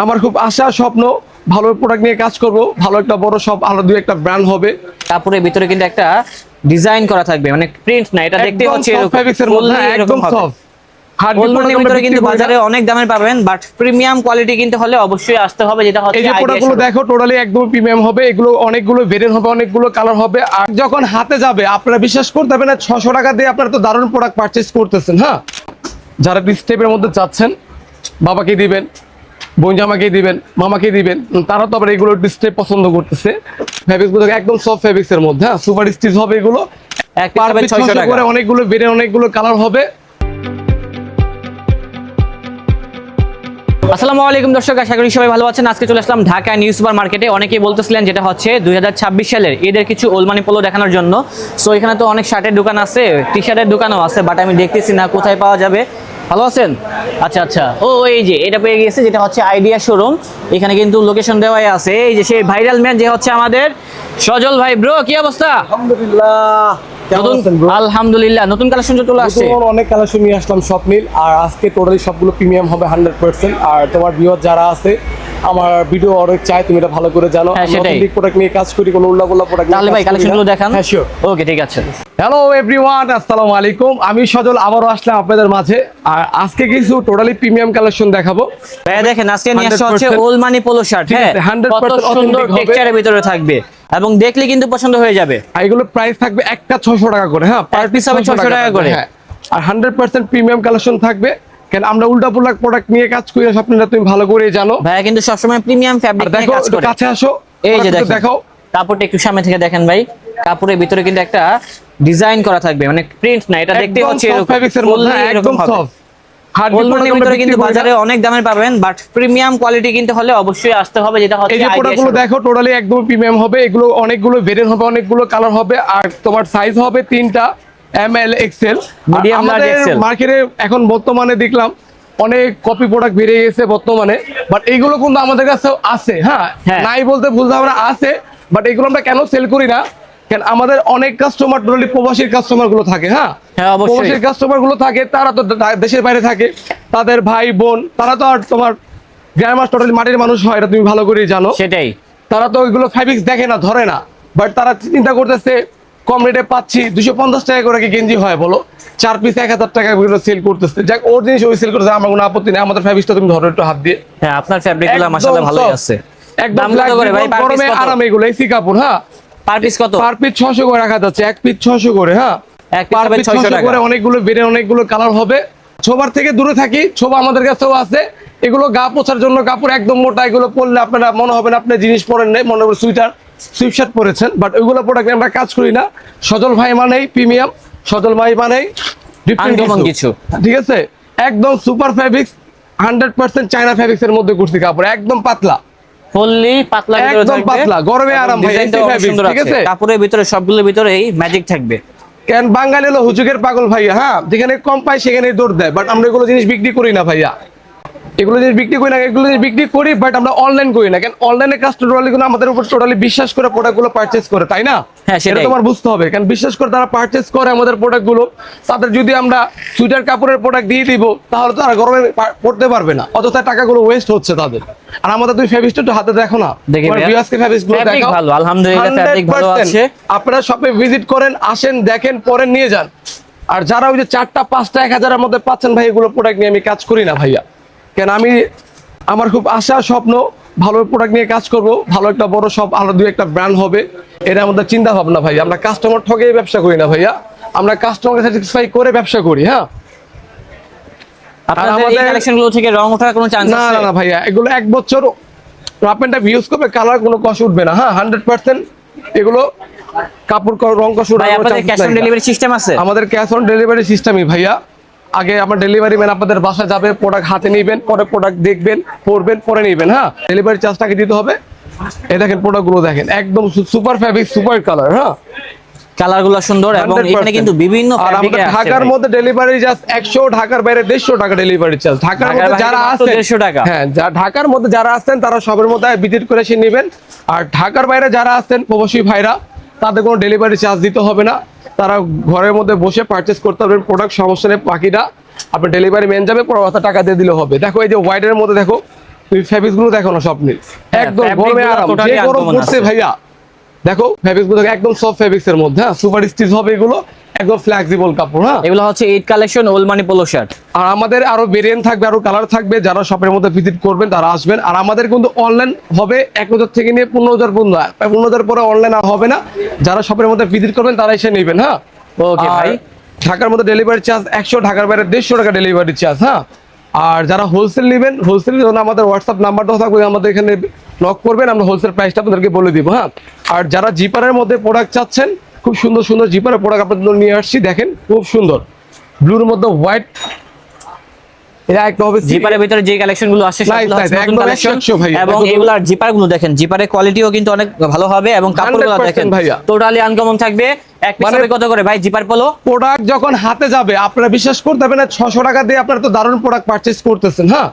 আমার খুব আশা স্বপ্ন ভালো প্রোডাক্ট নিয়ে কাজ করব, ভালো একটা বড় সব আরো দুই একটা ব্র্যান্ড হবে। কাপড়ের ভিতরে কিন্তু একটা ডিজাইন করা থাকবে, মানে প্রিন্ট না, এটা দেখতে হচ্ছে একদম সফট। হার্ডবোর্ডের ভিতরে কিন্তু বাজারে অনেক দামে পাবেন, বাট প্রিমিয়াম কোয়ালিটি কিনতে হলে অবশ্যই আসতে হবে, যেটা হচ্ছে এই যে প্রোডাক্টগুলো দেখো টোটালি একদম প্রিমিয়াম হবে। এগুলো অনেকগুলো ভেরিয়েন্ট হবে, অনেকগুলো কালার হবে। আর যখন হাতে যাবে আপনারা বিশ্বাস করতে পারবেন না, 600 টাকা দিয়ে আপনারা তো দারুণ প্রোডাক্ট পারচেজ করতেছেন। হ্যাঁ, যারা স্টেপের মধ্যে চাচ্ছেন, বাবাকে দিবেন, বোন জামাকে দিবেন, মামাকে দিবেন, তারা তো আবার এগুলো ডিসপ্লে পছন্দ করতেছে। ফেব্রিক্সগুলো একদম সফট ফেব্রিক্সের মধ্যে, হ্যাঁ সুপার স্টিচ হবে এগুলো। পার পিস 600 টাকা করে, অনেকগুলো ভেরিয়েন্ট, অনেকগুলো কালার হবে। আসসালামু আলাইকুম দর্শক, আশা করি সবাই ভালো আছেন। আজকে চলে আসলাম ঢাকা নিউ সুপার মার্কেটে। অনেকেই বলতেছিলেন যেটা হচ্ছে 2026 সালের ঈদের কিছু ওলমানি পোলো দেখানোর জন্য। সো এখানে তো অনেক শার্টের দোকান আছে, টি শার্টের দোকানও আছে, বাট আমি দেখতেছি না কোথায় পাওয়া যাবে। ভালো আছেন? আচ্ছা আচ্ছা, ও এই যে এটা পেয়ে গেছে, যেটা হচ্ছে আইডিয়া শোরুম। এখানে কিন্তু লোকেশন দেওয়াই আছে। এই যে সেই ভাইরাল ম্যান যে হচ্ছে আমাদের সজল ভাই। ব্রো কি অবস্থা? আলহামদুলিল্লাহ। আলহামদুলিল্লাহ, নতুন কালেকশন চলে আসছে। অনেক কালেকশন নিয়ে আসলাম স্বপ্নিল। আর আজকে টোটালি সবগুলো প্রিমিয়াম হবে 100%। আর তোমার ভিউয়ার যারা আছে, আমার ভিডিও অনেক চাই, তুমি এটা ভালো করে জানো। হ্যাঁ, সেটাই। আমি প্রোডাক্ট নিয়ে কাজ করি, কোনো উল্লাপাল্লা প্রোডাক্ট। তাহলে ভাই কালেকশনগুলো দেখান। হ্যাঁ শিওর। ওকে ঠিক আছে। হ্যালো এভরিওয়ান, আসসালামু আলাইকুম। আমি সজল আবারও আসলাম আপনাদের মাঝে। আর আজকে কিছু টোটালি প্রিমিয়াম কালেকশন দেখাবো। ভাই দেখেন, আজকে নিয়ে আসা হচ্ছে ওলমানি পোলো শার্ট। হ্যাঁ, 100% কত সুন্দর টেক্সচারের ভিতরে থাকবে এবং দেখলে কিন্তু পছন্দ হয়ে যাবে। আর এগুলো প্রাইস থাকবে একটা 600 টাকা করে। হ্যাঁ, পার পিস হবে 600 টাকা করে। হ্যাঁ, আর 100% প্রিমিয়াম কালেকশন থাকবে। কেন আমরা উল্টাপুল্টা প্রোডাক্ট নিয়ে কাজ করি, আপনারা তুমি ভালো করেই জানো। ভাই কিন্তু সবসময় প্রিমিয়াম ফ্যাব্রিক নিয়ে কাজ করে। কাছে আসো, এই যে দেখো, দেখো কাপড়টা একটু সামনে থেকে দেখেন ভাই। কাপড়ের ভিতরে কিন্তু একটা ডিজাইন করা থাকবে, মানে প্রিন্ট না, এটা দেখতে হচ্ছে একদম সফট। হার্ডবোর্ডের ভিতরে কিন্তু বাজারে অনেক দামে পাবেন, বাট প্রিমিয়াম কোয়ালিটি কিনতে হলে অবশ্যই আসতে হবে, যেটা হচ্ছে এই যে প্রোডাক্টগুলো দেখো টোটালি একদম প্রিমিয়াম হবে। এগুলো অনেকগুলো ভেরিয়েন্ট হবে, অনেকগুলো কালার হবে। আর তোমার সাইজ হবে 3টা, M L XL. Medium large XL. মার্কেটে এখন বর্তমানে দেখলাম অনেক কপি প্রোডাক্ট বেরিয়ে গেছে বর্তমানে, বাট এইগুলো কিন্তু আমাদের কাছে আছে। হ্যাঁ, নাই বলতে ভুল হবে না, আছে। বাট এগুলো আমরা কেন সেল করি না, কেন আমাদের অনেক কাস্টমার টোটালি প্রবাসীর কাস্টমার গুলো থাকে। হ্যাঁ, প্রবাসীর কাস্টমার গুলো থাকে, তারা তো দেশের বাইরে থাকে, তাদের ভাই বোন, তারা তো আর তোমার গ্রামার টোটালি মাটির মানুষ হয়, এটা তুমি ভালো করেই জানো। সেটাই, তারা তো ওইগুলো ফ্যাব্রিক্স দেখে না, ধরে না। বাট তারা চিন্তা করতেছে কম রেটে পাচ্ছি, 250 টাকা করে কি গেঞ্জি হয় বলো, 4 পিস 1000 টাকা সেল করতেছে। যাক, ওর জিনিস ওই সেল করতেছে, আমার কোনো আপত্তি নেই। আমাদের ফ্যাব্রিক্সটা তুমি ধরো একটু হাত দিয়ে। হ্যাঁ, আপনার ফ্যাব্রিকগুলো মাশাআল্লাহ ভালোই আছে। একদম কত করে ভাই? গরমে আরাম, এগুলো এসি কাপড়। হ্যাঁ, পার পিস কত? পার পিস 600 করে রাখা যাচ্ছে, এক পিস 600 করে। হ্যাঁ, পার পিস 600 টাকা করে। অনেকগুলো ভেরিয়েন্ট, অনেকগুলো কালার হবে। ছোবার থেকে দূরে থাকি, ছোবা আমাদের কাছেও আছে। এগুলো গা পোছার জন্য কাপড়, একদম মোটা। এগুলো পরলে আপনারা মনে হবে না আপনি জিনিস পরেন নাই, মনে হবে সুইপশার্ট পরেছেন। বাট ওইগুলো প্রোডাক্ট আমরা কাজ করি না। সজল ভাই মানেই প্রিমিয়াম, সজল ভাই মানেই ডিফারেন্ট কিছু। ঠিক আছে, একদম সুপার ফেব্রিক্স, 100% চায়না ফেব্রিক্স এর মধ্যে করছি কাপড়, একদম পাতলা, ফুললি পাতলা, একদম পাতলা, গরমে আরাম ভাই। ঠিক আছে, কাপড়ের ভিতরে সবগুলোর ভিতরেই ম্যাজিক থাকবে। কেন বাঙালি হলো হুজুগের পাগল ভাইয়া। হ্যাঁ, যেখানে কম পায় সেখানে দৌড় দেয়। বাট আমরা এগুলো জিনিস বিক্রি করি না ভাইয়া, এগুলো জিনিস বিক্রি করি না। এগুলো জিনিস বিক্রি করি, বাট আমরা অনলাইন করি না। কেন অনলাইনে কাস্টমার আমাদের উপর টোটালি বিশ্বাস করে প্রোডাক্টগুলো পারচেজ করে, তাই না? হ্যাঁ, সেটা তোমার বুঝতে হবে। কারণ বিশ্বাস করে তারা পারচেজ করে আমাদের প্রোডাক্টগুলো। তাদের যদি আমরা সুইটার কাপড়ের প্রোডাক্ট দিয়ে দিব, তাহলে তারা গরমে পড়তে পারবে না, অযথা টাকাগুলো ওয়েস্ট হচ্ছে তাদের। আর আমাদের তুই ফেব্রিক্সটা একটু হাতে দেখো না, ভালো, আলহামদুলিল্লাহ ফেব্রিক ভালো আছে। আপনারা শপে ভিজিট করেন, আসেন, দেখেন, পরে নিয়ে যান। আর যারা ওই যে 4টা 5টা 1000-এর মধ্যে পাচ্ছেন ভাই, এগুলো প্রোডাক্ট নিয়ে আমি কাজ করি না ভাইয়া। কেন আমার খুব আশা স্বপ্ন ভালো প্রোডাক্ট নিয়ে কাজ করব, ভালো একটা বড় সব আরো দুই একটা ব্র্যান্ড হবে, এটা আমাদের চিন্তা ভাবনা ভাই। আমরা কাস্টমার ঠকেই ব্যবসা করি না ভাইয়া, আমরা কাস্টমারকে স্যাটিসফাই করে ব্যবসা করি। হ্যাঁ, আপনাদের এই কালেকশনগুলো থেকে রং ওঠার কোনো চান্স আছে? না ভাইয়া, এগুলো 1 বছর আপনারটা ইউজ করবে, কালার কোনো কষ্ট উঠবে না। হ্যাঁ, 100% এগুলো কাপড় রং কষ্ট উঠবে। আপনাদের ক্যাশ অন ডেলিভারি সিস্টেম আছে? আমাদের ক্যাশ অন ডেলিভারি সিস্টেমই ভাইয়া। আগে আমার ডেলিভারি ম্যান আপনাদের বাসায় যাবে, প্রোডাক্ট হাতে নেবেন, পরে প্রোডাক্ট দেখবেন, পরবেন, পরে নেবেন। হ্যাঁ, ডেলিভারি চার্জটাকে দিতে হবে। এই দেখেন প্রোডাক্টগুলো দেখেন, একদম সুপার ফেব্রিক, সুপার কালার। হ্যাঁ, কালারগুলো সুন্দর এবং এখানে কিন্তু বিভিন্ন ফেব্রিক আছে। ঢাকার মধ্যে ডেলিভারি চার্জ 100, ঢাকার বাইরে 150 টাকা ডেলিভারি চার্জ। ঢাকার মধ্যে যারা আছেন 150 টাকা। হ্যাঁ, ঢাকার মধ্যে যারা আছেন তারা সবের মধ্যে ভিজিট করে এসে নেবেন। আর ঢাকার বাইরে যারা আছেন প্রবাসী ভাইরা, তাদের কোনো ডেলিভারি চার্জ দিতে হবে না। তারা ঘরের মধ্যে বসে পারচেজ করতে পারবেন প্রোডাক্ট, সমস্যা নেই। বাকিটা আপনার ডেলিভারি ম্যান যাবে, পরে টাকা দিয়ে দিলে হবে। দেখো এই যে হোয়াইটের মধ্যে দেখো তুমি ফেব্রিক্স গুলো দেখো না স্বপ্নিল, একদম fabric গরমে গুলো আরাম, totally যে গরম uncommon পড়ছে আছে। ভাইয়া দেখো ফেব্রিক্স গুলো একদম সফট ফেব্রিক্স এর মধ্যে, হ্যাঁ সুপার স্টিচ হবে এগুলো, একদম ফ্লেক্সিবল কাপড়। হ্যাঁ এগুলো হচ্ছে ঈদ কালেকশন ওলমানি পোলো শার্ট। আর আমাদের আরো ভেরিয়েন্ট থাকবে, আরো কালার থাকবে, যারা শপের মধ্যে ভিজিট করবেন তারা আসবেন। আর আমাদের কিন্তু অনলাইন হবে 1,000 থেকে নিয়ে 15,000 পর্যন্ত, 15,000 পরে অনলাইন আর হবে না, যারা শপের মধ্যে ভিজিট করবেন তারা এসে নেবেন। হ্যাঁ ওকে আর ভাই। ঢাকার মধ্যে ডেলিভারি চার্জ 100, ঢাকার বাইরে 150 টাকা ডেলিভারি চার্জ। হ্যাঁ আর যারা হোলসেল নেবেন, হোলসেলের জন্য আমাদের হোয়াটসঅ্যাপ নাম্বারটাও থাকবে, আমাদের এখানে নক করবেন, আমরা হোলসেল প্রাইসটা আপনাদেরকে বলে দিব। হ্যাঁ আর যারা জিপারের মধ্যে প্রোডাক্ট চাচ্ছেন, খুব সুন্দর সুন্দর জিপারের প্রোডাক্ট আপনাদের জন্য নিয়ে আসছি, দেখেন খুব সুন্দর, ব্লুর মধ্যে হোয়াইট, এটা একটা হবে জিপারের ভিতরে যে কালেকশন গুলো আসছে Nice, সবগুলো হচ্ছে nice, নতুন একদম কালেকশন 100 ভাই, এবং একদম। এগুলার জিপার গুলো দেখেন, জিপারের কোয়ালিটিও কিন্তু অনেক ভালো হবে এবং কাপড়গুলো 100% দেখেন ভাইয়া। টোটালি আনকমন থাকবে। এক পিস মানে হবে কত করে ভাই জিপার পোলো? প্রোডাক্ট যখন হাতে যাবে আপনারা বিশ্বাস করতে পারবেন না, 600 টাকা দিয়ে আপনারা তো দারুণ প্রোডাক্ট পারচেজ করতেছেন। হ্যাঁ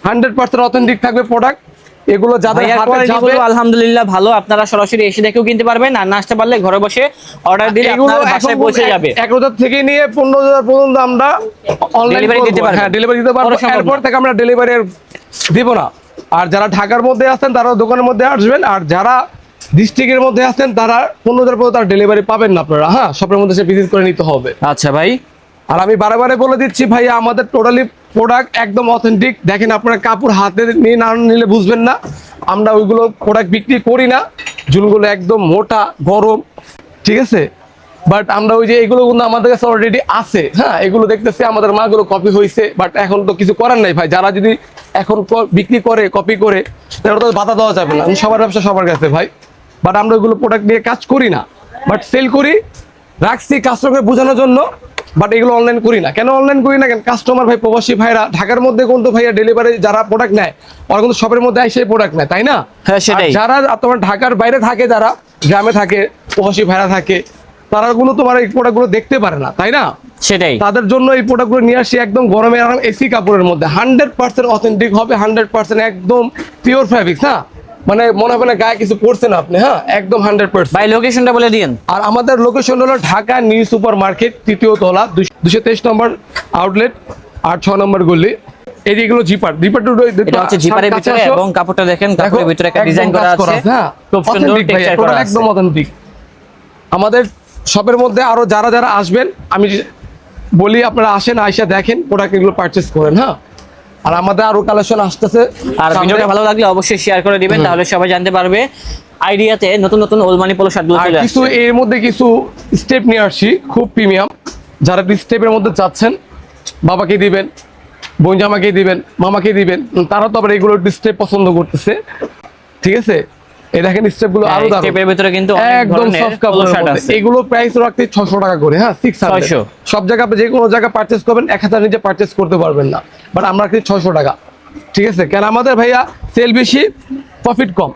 100% অথেন্টিক থাকবে প্রোডাক্ট, এগুলো যাদের ভাইয়ার হাতে কোয়ালিটি যাবে গুলো আলহামদুলিল্লাহ ভালো, আপনারা সরাসরি এসে দেখেও কিনতে পারবেন, আর না আসতে পারলে ঘরে বসে অর্ডার দিলে এগুলো আপনার বাসায় পৌঁছে যাবে। 1,000 থেকে নিয়ে 15,000 পর্যন্ত আমরা অনলাইন Delivery দিতে পারবো। হ্যাঁ ডেলিভারি দিতে পারবো, করা সম্ভব এরপর না। থেকে আমরা ডেলিভারি দিব না। আর যারা ঢাকার মধ্যে আছেন তারা দোকানের মধ্যে আসবেন, আর যারা ডিস্ট্রিক্টের মধ্যে আছেন তারা 15,000 পর্যন্ত তার ডেলিভারি পাবেন না আপনারা। হ্যাঁ শপের মধ্যে সে ভিজিট করে নিতে হবে। আচ্ছা ভাই। আর আমি বারে বলে দিচ্ছি ভাইয়া, আমাদের টোটালি প্রোডাক্ট একদম অথেন্টিক। দেখেন আপনারা কাপড় হাতে নিয়ে না নিলে বুঝবেন না, আমরা ওইগুলো প্রোডাক্ট বিক্রি করি না, চুলগুলো একদম মোটা গরম, ঠিক আছে। বাট আমরা ওই যে এগুলো কিন্তু আমাদের কাছে অলরেডি আছে। হ্যাঁ এগুলো দেখতেছি আমাদের মাগুলো কপি হয়েছে, বাট এখন তো কিছু করার নাই ভাই, যারা যদি এখন বিক্রি করে কপি করে তাহলে তো বাধা দেওয়া যাবে না, সবার ব্যবসা সবার কাছে ভাই। বাট আমরা ওইগুলো প্রোডাক্ট নিয়ে কাজ করি না, বাট সেল করি, রাখছি কাস্টমারকে বোঝানোর জন্য। বাট এগুলো অনলাইন করি না, কেন অনলাইন করি না, কেন কাস্টমার ভাই প্রবাসী ভাইরা ঢাকার মধ্যে কিন্তু ভাইয়া ডেলিভারি যারা প্রোডাক্ট নেয় ওরা কিন্তু শপের মধ্যে এসে প্রোডাক্ট নেয়, তাই না? হ্যাঁ, সেটাই। আর যারা তোমার ঢাকার বাইরে থাকে, যারা গ্রামে থাকে, প্রবাসী ভাইরা থাকে, তারা গুলো তোমার এই প্রোডাক্টগুলো দেখতে পারে না, তাই না? সেটাই। তাদের জন্য এই প্রোডাক্টগুলো নিয়ে আসি একদম গরমে আরাম এসি কাপড়ের মধ্যে, 100% অথেন্টিক হবে, 100% একদম পিওর ফ্যাব্রিক্স। হ্যাঁ মানে মনে হবে না গায়ে কিছু পড়ছেন আপনি। হ্যাঁ একদম 100%। ভাই লোকেশনটা বলে দিন। আর আমাদের লোকেশন হলো ঢাকা নিউ সুপার মার্কেট, 3য় তলা, 223 নম্বর আউটলেট, 8-6 নম্বর গলি। এইগুলো জিপার এটা হচ্ছে জিপারের ভিতরে এবং কাপড়টা দেখেন, কাপড়ের ভিতরে একটা ডিজাইন করা আছে, খুব সুন্দর টেক্সচার করা আছে, একদম অথেন্টিক। আমাদের শপের মধ্যে আরো যারা যারা আসবেন আমি বলি আপনারা আসেন, আইসা দেখেন, প্রোডাক্ট এগুলো পারচেজ করেন। হ্যাঁ আর আমাদের আরো কালেকশন আসতেছে। আর ভিডিওটা ভালো লাগলে অবশ্যই শেয়ার করে দিবেন, তাহলে সবাই জানতে পারবে আইডিয়াতে নতুন নতুন ওলমানি পোলো শার্টগুলো চলে কিছু আসছে। এর মধ্যে কিছু স্টেপ নিয়ে আসছি খুব প্রিমিয়াম, যারা স্টেপের মধ্যে চাচ্ছেন, বাবাকে দিবেন, বোন জামাকে দিবেন, মামাকে দিবেন, তারা তো আবার এগুলো স্টেপ পছন্দ করতেছে, ঠিক আছে। এই দেখেন স্টেপ গুলো আরো দারুণ, স্টেপের ভিতরে কিন্তু অনেক একদম ধরনের সফট পোলো কাপড়ের শার্ট মধ্যে। আছে। এগুলো প্রাইস রাখতে 600 টাকা করে। হ্যাঁ 600 সব জায়গা, যে কোনো জায়গা পারচেজ করবেন 1000 নিচে পারচেজ করতে পারবেন না, বাট আমরা রাখছি 600 টাকা, ঠিক আছে। কেন আমাদের ভাইয়া সেল বেশি, প্রফিট কম,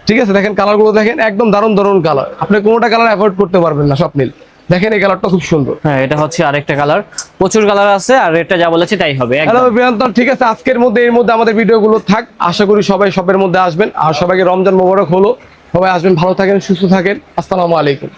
ঠিক আছে। দেখেন কালারগুলো দেখেন, একদম দারুণ দারুণ কালার, আপনি কোনোটা কালার অ্যাভয়েড করতে পারবেন না স্বপ্নিল। দেখেন এই কালারটা খুব সুন্দর। হ্যাঁ এটা হচ্ছে আরেকটা কালার, প্রচুর কালার আছে, আর রেটটা যা বলেছে তাই হবে একদম। হ্যালো প্রিয়ন্তন, ঠিক আছে, আজকের মধ্যে এর মধ্যে আমাদের ভিডিওগুলো থাক। আশা করি সবাই শপের মধ্যে আসবেন, আর সবাইকে রমজান মোবারক হলো, সবাই আসবেন, ভালো থাকেন, সুস্থ থাকেন, আসসালামু আলাইকুম।